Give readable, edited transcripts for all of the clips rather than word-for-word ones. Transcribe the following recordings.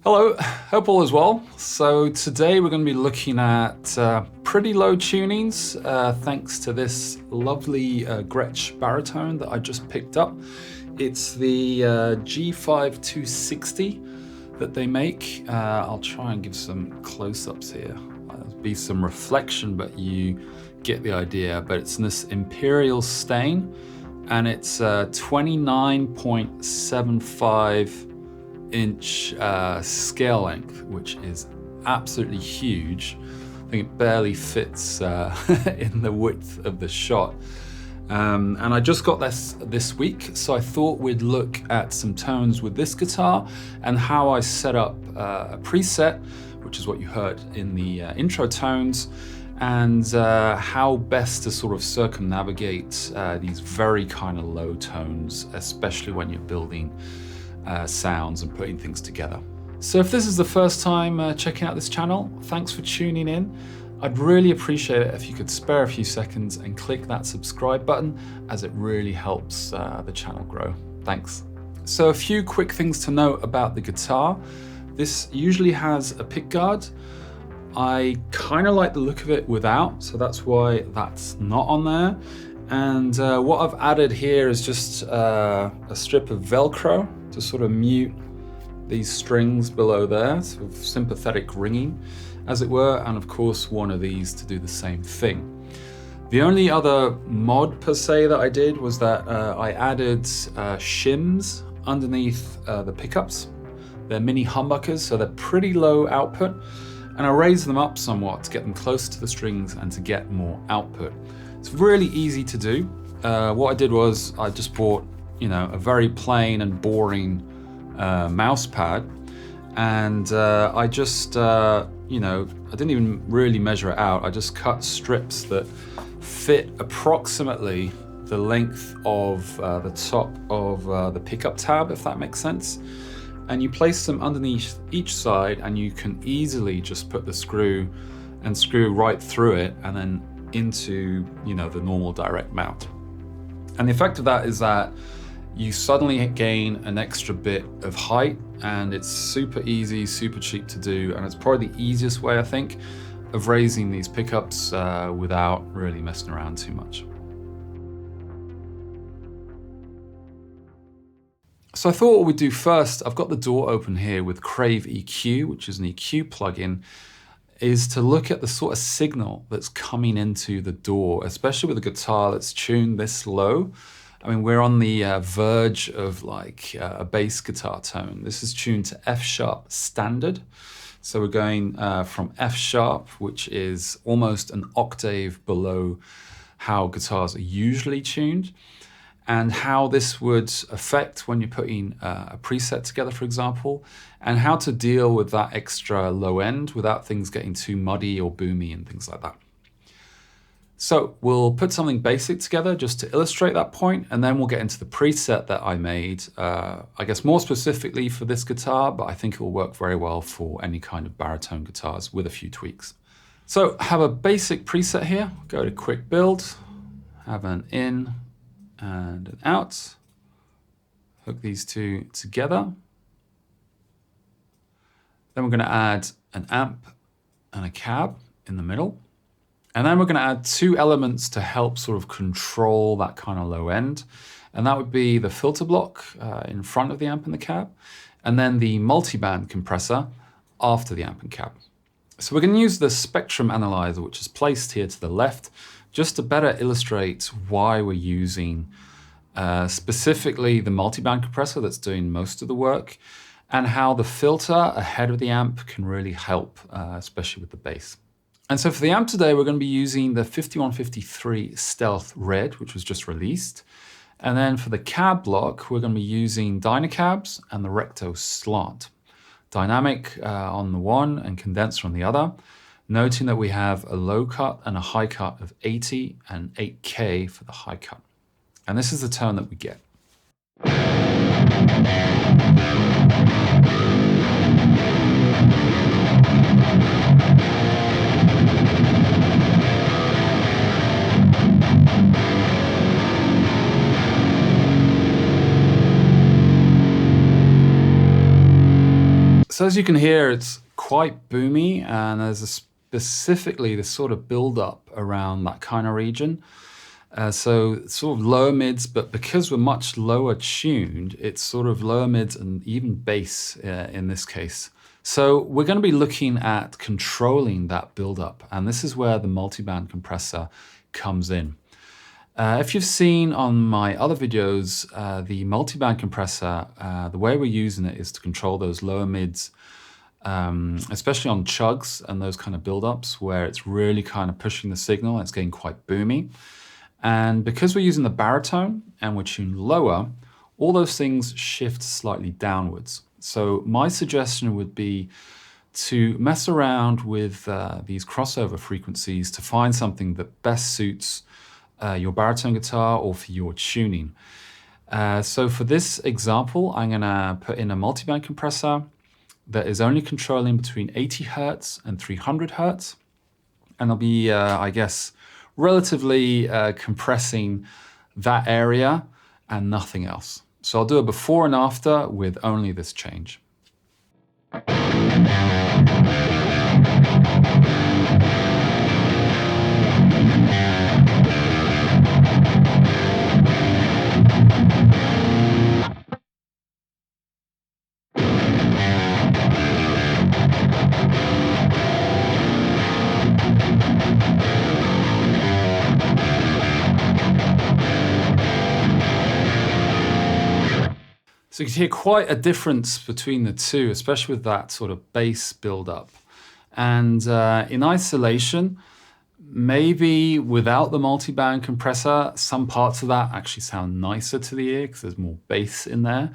Hello, hope all is well. So today we're going to be looking at pretty low tunings thanks to this lovely GRETSCH Baritone that I just picked up. It's the G5260 that they make. I'll try and give some close-ups here. There'll be some reflection, but you get the idea. But it's in this Imperial stain, and it's 29.75 inch scale length, which is absolutely huge. I think it barely fits in the width of the shot. And I just got this week, so I thought we'd look at some tones with this guitar and how I set up a preset, which is what you heard in the intro tones, and how best to sort of circumnavigate these very kind of low tones, especially when you're building sounds and putting things together. So if this is the first time checking out this channel, thanks for tuning in. I'd really appreciate it if you could spare a few seconds and click that subscribe button, as it really helps the channel grow. Thanks. So a few quick things to note about the guitar. This usually has a pickguard. I kind of like the look of it without, so that's why that's not on there. And what I've added here is just a strip of Velcro to sort of mute these strings below there, sort of sympathetic ringing, as it were, and of course one of these to do the same thing. The only other mod per se that I did was that I added shims underneath the pickups. They're mini humbuckers, so they're pretty low output, and I raised them up somewhat to get them close to the strings and to get more output. It's really easy to do. What I did was I just bought, a very plain and boring mouse pad, and I just, I didn't even really measure it out. I just cut strips that fit approximately the length of the top of the pickup tab, if that makes sense. And you place them underneath each side, and you can easily just put the screw right through it and then into, the normal direct mount. And the effect of that is that you suddenly gain an extra bit of height, and it's super easy, super cheap to do, and it's probably the easiest way, I think, of raising these pickups without really messing around too much. So I thought what we'd do first, I've got the door open here with Crave EQ, which is an EQ plugin, is to look at the sort of signal that's coming into the door, especially with a guitar that's tuned this low. I mean, we're on the verge of like a bass guitar tone. This is tuned to F sharp standard. So we're going from F sharp, which is almost an octave below how guitars are usually tuned, and how this would affect when you're putting a preset together, for example, and how to deal with that extra low end without things getting too muddy or boomy and things like that. So we'll put something basic together just to illustrate that point, and then we'll get into the preset that I made, I guess more specifically for this guitar, but I think it will work very well for any kind of baritone guitars with a few tweaks. So have a basic preset here, go to quick build, have an in and an out, hook these two together. Then we're going to add an amp and a cab in the middle. And then we're going to add two elements to help sort of control that kind of low end. And that would be the filter block in front of the amp and the cab, and then the multiband compressor after the amp and cab. So we're going to use the spectrum analyzer, which is placed here to the left, just to better illustrate why we're using specifically the multiband compressor that's doing most of the work, and how the filter ahead of the amp can really help, especially with the bass. And so for the amp today, we're going to be using the 5153 Stealth Red, which was just released. And then for the cab block, we're going to be using Dynacabs and the Recto Slant. Dynamic on the one and condenser on the other, noting that we have a low cut and a high cut of 80 and 8K for the high cut. And this is the tone that we get. So as you can hear, it's quite boomy, and there's specifically this sort of build-up around that kind of region. So sort of lower mids, but because we're much lower tuned, it's sort of lower mids and even bass in this case. So we're going to be looking at controlling that build-up, and this is where the multiband compressor comes in. If you've seen on my other videos, the multiband compressor, the way we're using it is to control those lower mids, especially on chugs and those kind of build-ups where it's really kind of pushing the signal and it's getting quite boomy. And because we're using the baritone and we're tuned lower, all those things shift slightly downwards. So my suggestion would be to mess around with these crossover frequencies to find something that best suits your baritone guitar or for your tuning. So for this example, I'm going to put in a multiband compressor that is only controlling between 80 Hertz and 300 Hertz. And I'll be, I guess, relatively compressing that area and nothing else. So I'll do a before and after with only this change. So you can hear quite a difference between the two, especially with that sort of bass build-up. And in isolation, maybe without the multiband compressor, some parts of that actually sound nicer to the ear because there's more bass in there.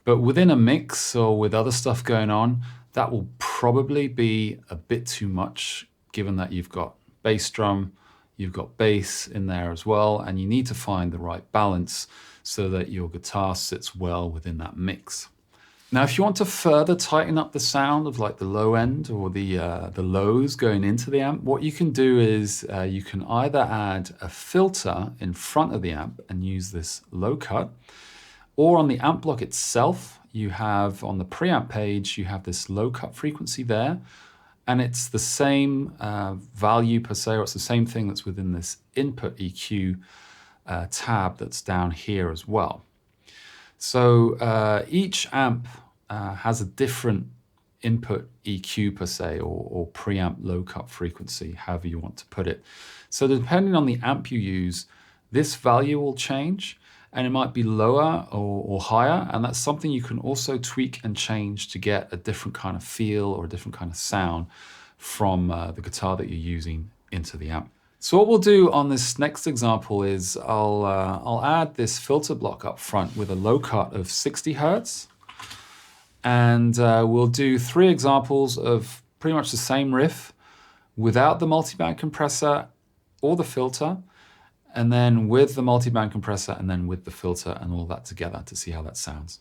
But within a mix or with other stuff going on, that will probably be a bit too much, given that you've got bass drum, you've got bass in there as well, and you need to find the right balance so that your guitar sits well within that mix. Now, if you want to further tighten up the sound of like the low end or the lows going into the amp, what you can do is you can either add a filter in front of the amp and use this low cut, or on the amp block itself, you have on the preamp page, you have this low cut frequency there, and it's the same value per se, or it's the same thing that's within this input EQ tab that's down here as well. So each amp has a different input EQ per se, or preamp low cut frequency, however you want to put it. So depending on the amp you use, this value will change, and it might be lower or higher, and that's something you can also tweak and change to get a different kind of feel or a different kind of sound from the guitar that you're using into the amp. So what we'll do on this next example is I'll add this filter block up front with a low cut of 60 Hertz. And we'll do 3 examples of pretty much the same riff without the multiband compressor or the filter, and then with the multiband compressor and then with the filter and all that together to see how that sounds.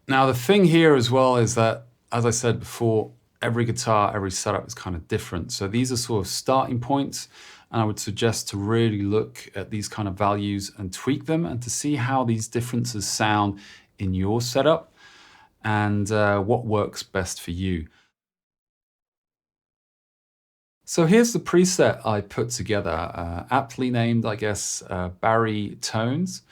Now the thing here as well is that, as I said before, every guitar, every setup is kind of different. So these are sort of starting points, And I would suggest to really look at these kind of values and tweak them and to see how these differences sound in your setup and what works best for you. So here's the preset I put together, aptly named, I guess, Baritones.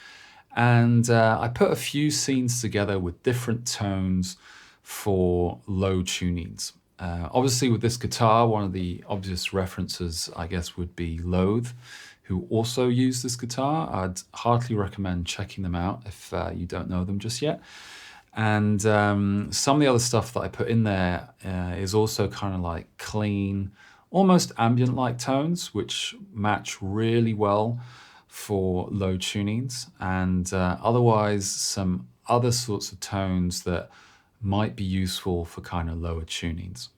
And I put a few scenes together with different tones for low tunings. Obviously with this guitar, one of the obvious references, I guess, would be Loathe, who also use this guitar. I'd heartily recommend checking them out if you don't know them just yet. And some of the other stuff that I put in there is also kind of like clean, almost ambient-like tones, which match really well for low tunings, and otherwise some other sorts of tones that might be useful for kind of lower tunings.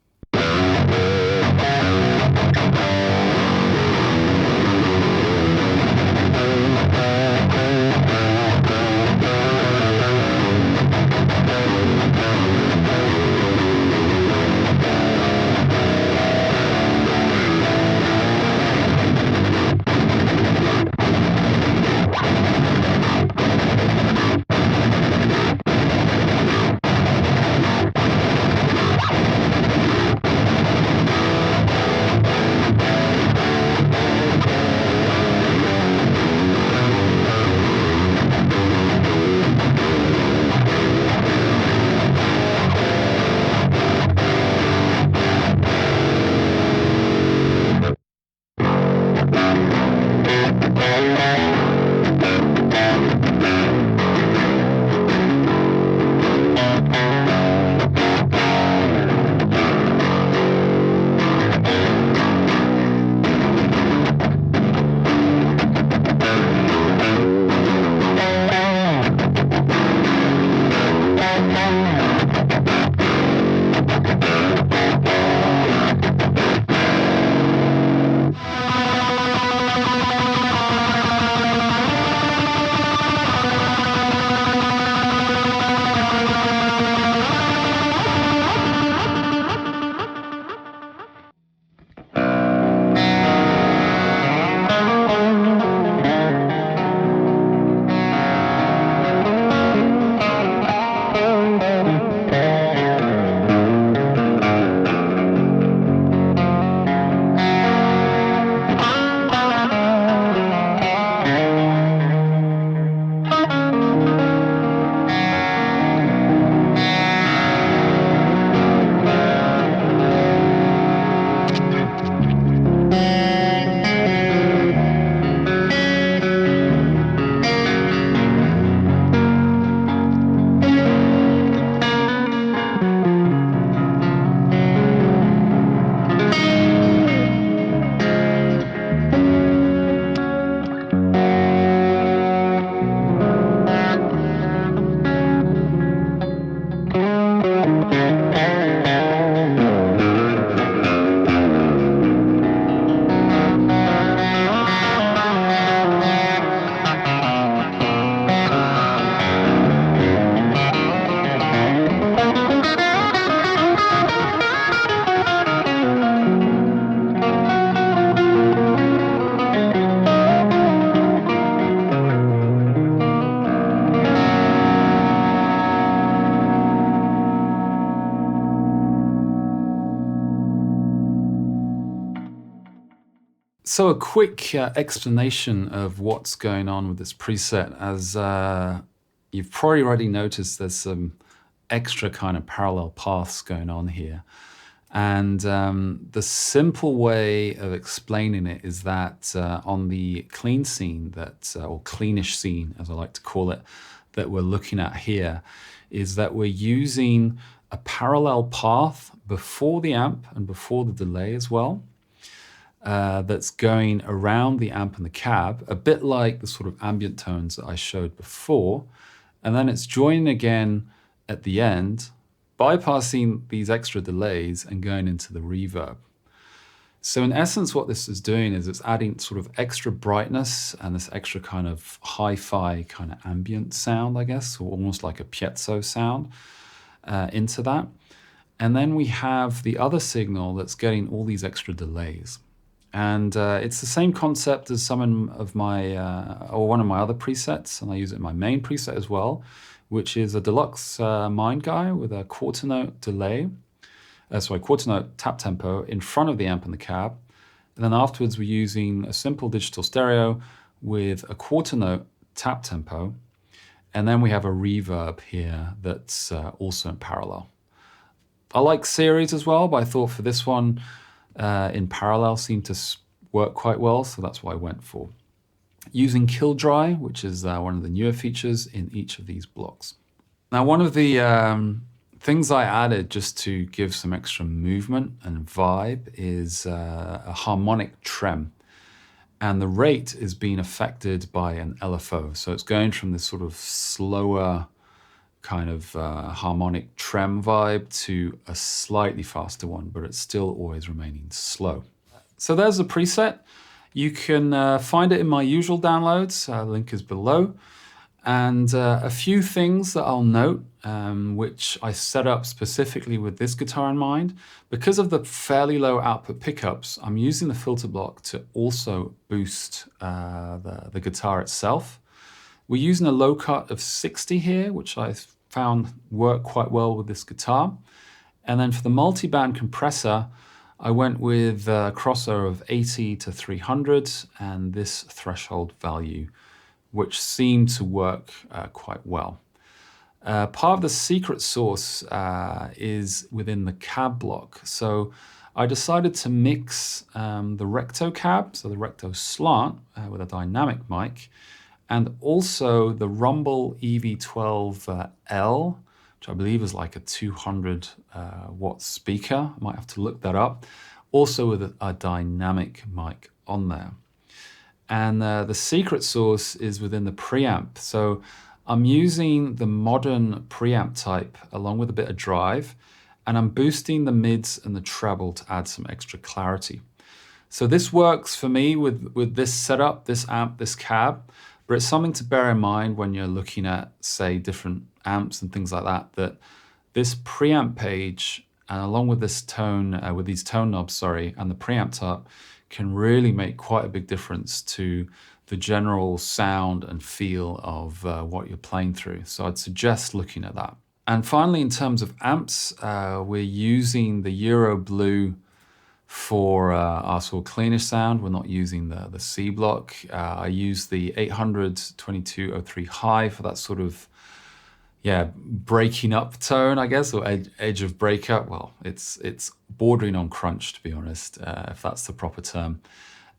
So a quick explanation of what's going on with this preset. As you've probably already noticed, there's some extra kind of parallel paths going on here. And the simple way of explaining it is that on the clean scene, or cleanish scene, as I like to call it, that we're looking at here, is that we're using a parallel path before the amp and before the delay as well. That's going around the amp and the cab, a bit like the sort of ambient tones that I showed before. And then it's joining again at the end, bypassing these extra delays and going into the reverb. So in essence, what this is doing is it's adding sort of extra brightness and this extra kind of hi-fi kind of ambient sound, I guess, or almost like a piezo sound into that. And then we have the other signal that's getting all these extra delays. And it's the same concept as some of my, or one of my other presets, and I use it in my main preset as well, which is a deluxe mind guy with a quarter note delay, quarter note tap tempo in front of the amp and the cab. And then afterwards we're using a simple digital stereo with a quarter note tap tempo. And then we have a reverb here that's also in parallel. I like series as well, but I thought for this one, in parallel seemed to work quite well, so that's what I went for. Using Kill Dry, which is one of the newer features in each of these blocks. Now, one of the things I added just to give some extra movement and vibe is a harmonic trem. And the rate is being affected by an LFO. So it's going from this sort of slower kind of harmonic trem vibe to a slightly faster one, but it's still always remaining slow. So there's the preset. You can find it in my usual downloads, link is below. And a few things that I'll note, which I set up specifically with this guitar in mind. Because of the fairly low output pickups, I'm using the filter block to also boost the guitar itself. We're using a low cut of 60 here, which I found worked quite well with this guitar. And then for the multiband compressor, I went with a crossover of 80 to 300 and this threshold value, which seemed to work quite well. Part of the secret sauce is within the cab block. So I decided to mix the recto cab, so the recto slant with a dynamic mic, and also the Rumble EV12L, which I believe is like a 200 watt speaker. I might have to look that up. Also with a dynamic mic on there. And the secret sauce is within the preamp. So I'm using the modern preamp type along with a bit of drive, and I'm boosting the mids and the treble to add some extra clarity. So this works for me with this setup, this amp, this cab, but it's something to bear in mind when you're looking at, say, different amps and things like that, that this preamp page, and along with this tone, with these tone knobs, and the preamp type, can really make quite a big difference to the general sound and feel of what you're playing through. So I'd suggest looking at that. And finally, in terms of amps, we're using the Euro Blue for our sort of cleanish sound. We're not using the C block. I use the 800 2203 high for that sort of, breaking up tone, I guess, or edge of breakup. Well, it's bordering on crunch, to be honest, if that's the proper term.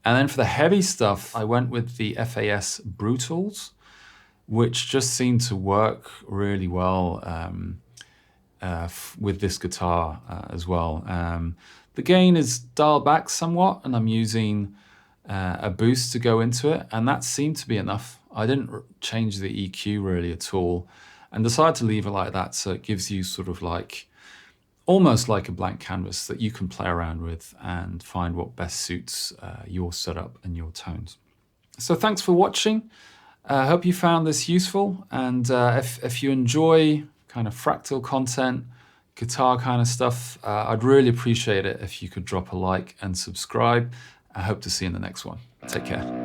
And then for the heavy stuff, I went with the FAS Brutals, which just seemed to work really well with this guitar as well. The gain is dialed back somewhat, and I'm using a boost to go into it, and that seemed to be enough. I didn't change the EQ really at all, and decided to leave it like that, so it gives you sort of like, almost like a blank canvas that you can play around with and find what best suits your setup and your tones. So thanks for watching. I hope you found this useful, and if you enjoy kind of fractal content, guitar kind of stuff, I'd really appreciate it if you could drop a like and subscribe. I hope to see you in the next one. Take care.